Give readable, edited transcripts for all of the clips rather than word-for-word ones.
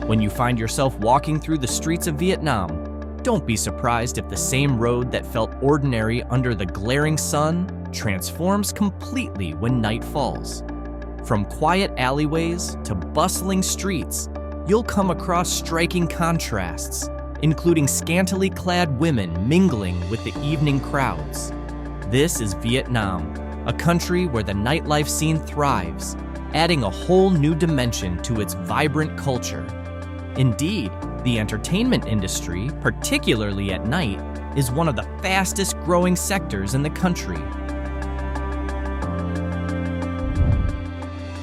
When you find yourself walking through the streets of Vietnam, don't be surprised if the same road that felt ordinary under the glaring sun transforms completely when night falls. From quiet alleyways to bustling streets, you'll come across striking contrasts, including scantily clad women mingling with the evening crowds. This is Vietnam, a country where the nightlife scene thrives, adding a whole new dimension to its vibrant culture. Indeed, the entertainment industry, particularly at night, is one of the fastest growing sectors in the country.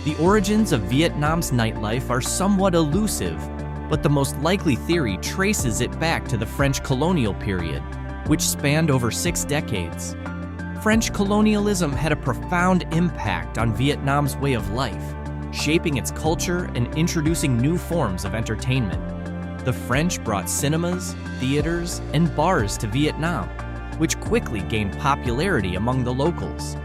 The origins of Vietnam's nightlife are somewhat elusive, but the most likely theory traces it back to the French colonial period, which spanned over 6 decades. French colonialism had a profound impact on Vietnam's way of life, shaping its culture and introducing new forms of entertainment. The French brought cinemas, theaters, and bars to Vietnam, which quickly gained popularity among the locals.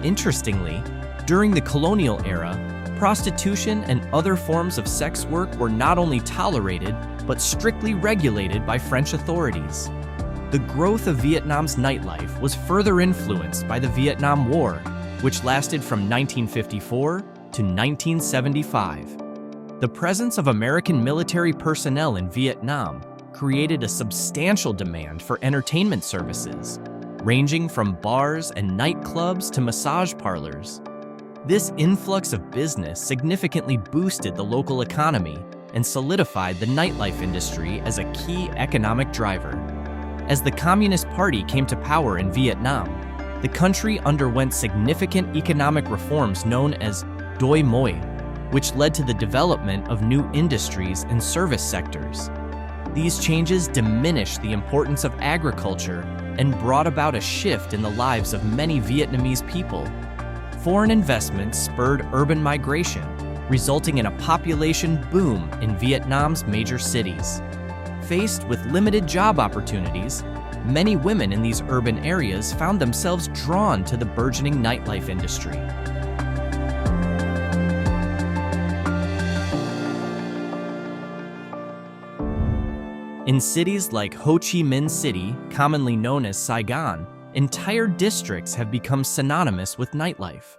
Interestingly, during the colonial era, prostitution and other forms of sex work were not only tolerated, but strictly regulated by French authorities. The growth of Vietnam's nightlife was further influenced by the Vietnam War, which lasted from 1954 to 1975. The presence of American military personnel in Vietnam created a substantial demand for entertainment services, ranging from bars and nightclubs to massage parlors. This influx of business significantly boosted the local economy and solidified the nightlife industry as a key economic driver. As the Communist Party came to power in Vietnam, the country underwent significant economic reforms known as Doi Moi, which led to the development of new industries and service sectors. These changes diminished the importance of agriculture and brought about a shift in the lives of many Vietnamese people. Foreign investments spurred urban migration, resulting in a population boom in Vietnam's major cities. Faced with limited job opportunities, many women in these urban areas found themselves drawn to the burgeoning nightlife industry. In cities like Ho Chi Minh City, commonly known as Saigon, entire districts have become synonymous with nightlife.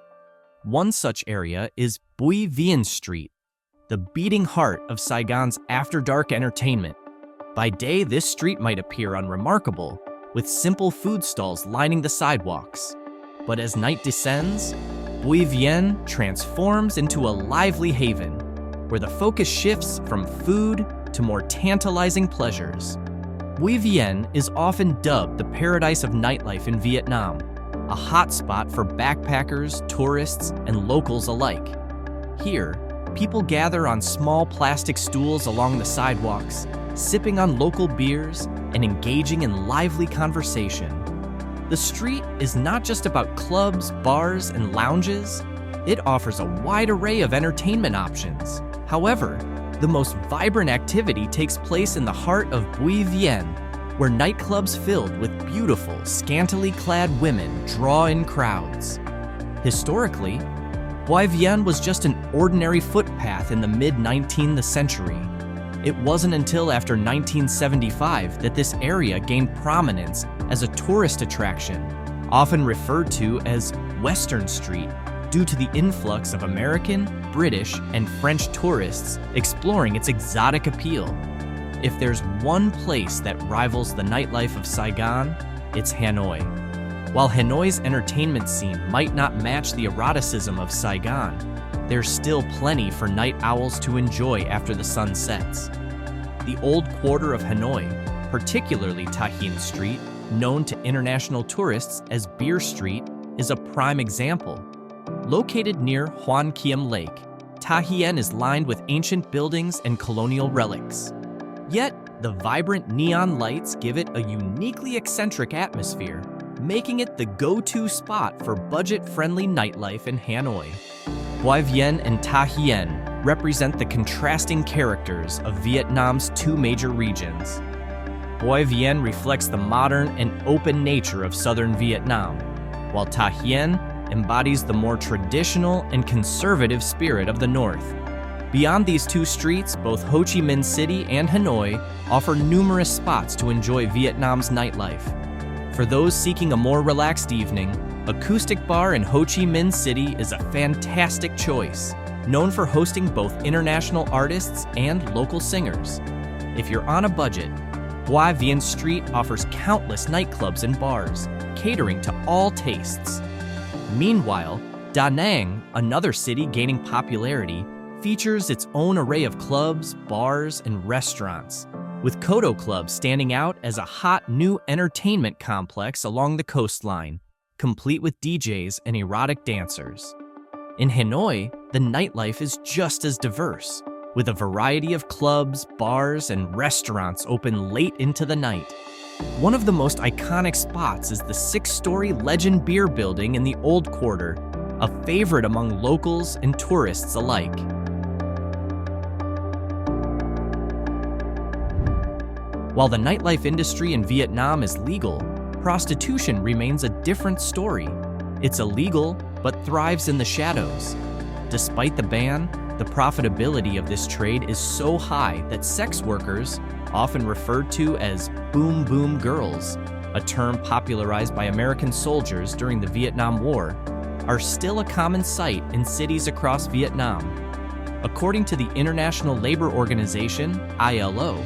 One such area is Bui Vien Street, the beating heart of Saigon's after-dark entertainment. By day, this street might appear unremarkable, with simple food stalls lining the sidewalks. But as night descends, Bui Vien transforms into a lively haven, where the focus shifts from food to more tantalizing pleasures. Bui Vien is often dubbed the paradise of nightlife in Vietnam, a hotspot for backpackers, tourists, and locals alike. Here, people gather on small plastic stools along the sidewalks, sipping on local beers and engaging in lively conversation. The street is not just about clubs, bars, and lounges. It offers a wide array of entertainment options. However, the most vibrant activity takes place in the heart of Bui Vien, where nightclubs filled with beautiful, scantily clad women draw in crowds. Historically, Bui Vien was just an ordinary footpath in the mid-19th century. It wasn't until after 1975 that this area gained prominence as a tourist attraction, often referred to as Western Street, due to the influx of American, British, and French tourists exploring its exotic appeal. If there's one place that rivals the nightlife of Saigon, it's Hanoi. While Hanoi's entertainment scene might not match the eroticism of Saigon, there's still plenty for night owls to enjoy after the sun sets. The old quarter of Hanoi, particularly Ta Hien Street, known to international tourists as Beer Street, is a prime example. Located near Hoan Kiem Lake, Ta Hien is lined with ancient buildings and colonial relics. Yet, the vibrant neon lights give it a uniquely eccentric atmosphere, making it the go-to spot for budget-friendly nightlife in Hanoi. Bui Vien and Ta Hien represent the contrasting characters of Vietnam's two major regions. Bui Vien reflects the modern and open nature of southern Vietnam, while Ta Hien embodies the more traditional and conservative spirit of the north. Beyond these two streets, both Ho Chi Minh City and Hanoi offer numerous spots to enjoy Vietnam's nightlife. For those seeking a more relaxed evening, Acoustic Bar in Ho Chi Minh City is a fantastic choice, known for hosting both international artists and local singers. If you're on a budget, Hoa Vien Street offers countless nightclubs and bars, catering to all tastes. Meanwhile, Da Nang, another city gaining popularity, features its own array of clubs, bars, and restaurants, with Kodo Club standing out as a hot new entertainment complex along the coastline, complete with DJs and erotic dancers. In Hanoi, the nightlife is just as diverse, with a variety of clubs, bars, and restaurants open late into the night. One of the most iconic spots is the 6-story Legend Beer building in the Old Quarter, a favorite among locals and tourists alike. While the nightlife industry in Vietnam is legal, prostitution remains a different story. It's illegal, but thrives in the shadows. Despite the ban, the profitability of this trade is so high that sex workers, often referred to as boom boom girls, a term popularized by American soldiers during the Vietnam War, are still a common sight in cities across Vietnam. According to the International Labor Organization, ILO,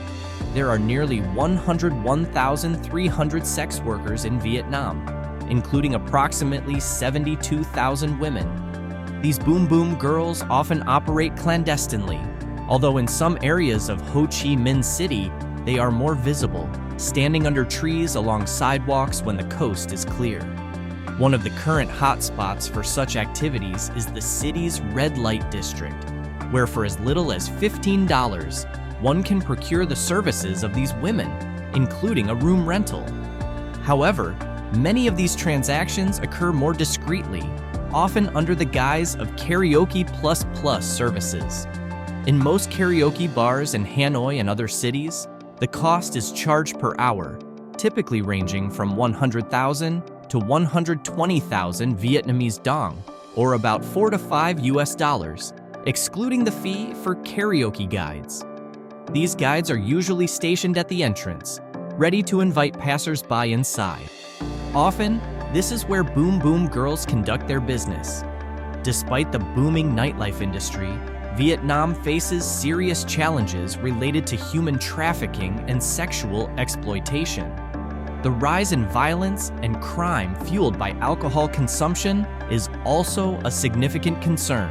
there are nearly 101,300 sex workers in Vietnam, including approximately 72,000 women. These boom boom girls often operate clandestinely, although in some areas of Ho Chi Minh City, they are more visible, standing under trees along sidewalks when the coast is clear. One of the current hotspots for such activities is the city's red light district, where for as little as $15, one can procure the services of these women, including a room rental. However, many of these transactions occur more discreetly, often under the guise of karaoke plus services. In most karaoke bars in Hanoi and other cities, the cost is charged per hour, typically ranging from 100,000 to 120,000 Vietnamese dong, or about $4 to $5, excluding the fee for karaoke guides. These guides are usually stationed at the entrance, ready to invite passers-by inside. Often, this is where boom boom girls conduct their business. Despite the booming nightlife industry, Vietnam faces serious challenges related to human trafficking and sexual exploitation. The rise in violence and crime fueled by alcohol consumption is also a significant concern.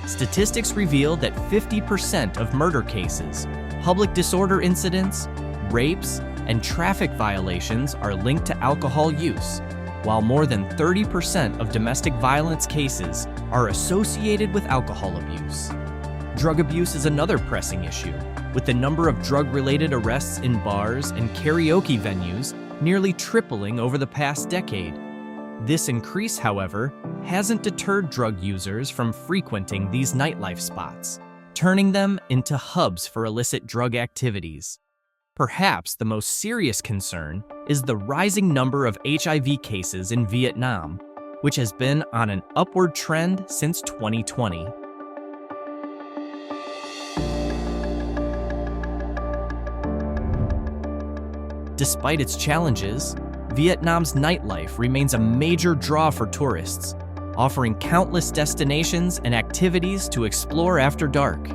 Statistics reveal that 50% of murder cases, public disorder incidents, rapes, and traffic violations are linked to alcohol use, while more than 30% of domestic violence cases are associated with alcohol abuse. Drug abuse is another pressing issue, with the number of drug-related arrests in bars and karaoke venues nearly tripling over the past decade. This increase, however, hasn't deterred drug users from frequenting these nightlife spots, turning them into hubs for illicit drug activities. Perhaps the most serious concern is the rising number of HIV cases in Vietnam, which has been on an upward trend since 2020. Despite its challenges, Vietnam's nightlife remains a major draw for tourists, offering countless destinations and activities to explore after dark.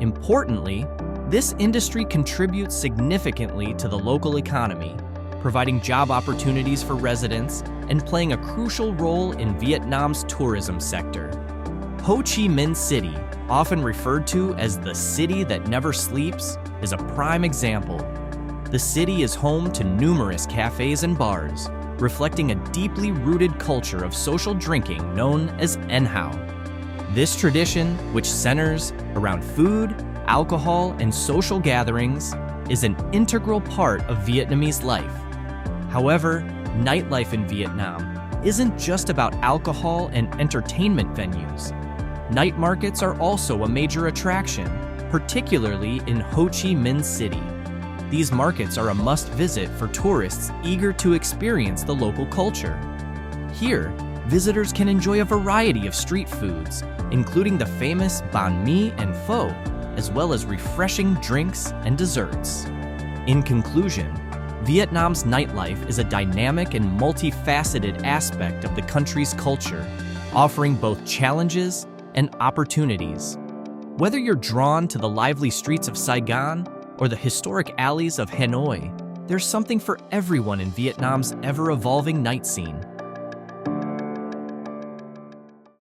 Importantly, this industry contributes significantly to the local economy, providing job opportunities for residents and playing a crucial role in Vietnam's tourism sector. Ho Chi Minh City, often referred to as the city that never sleeps, is a prime example. The city is home to numerous cafes and bars, reflecting a deeply rooted culture of social drinking known as Anh Hao. This tradition, which centers around food, alcohol, and social gatherings, is an integral part of Vietnamese life. However, nightlife in Vietnam isn't just about alcohol and entertainment venues. Night markets are also a major attraction, particularly in Ho Chi Minh City. These markets are a must-visit for tourists eager to experience the local culture. Here, visitors can enjoy a variety of street foods, including the famous banh mi and pho, as well as refreshing drinks and desserts. In conclusion, Vietnam's nightlife is a dynamic and multifaceted aspect of the country's culture, offering both challenges and opportunities. Whether you're drawn to the lively streets of Saigon or the historic alleys of Hanoi, there's something for everyone in Vietnam's ever-evolving night scene.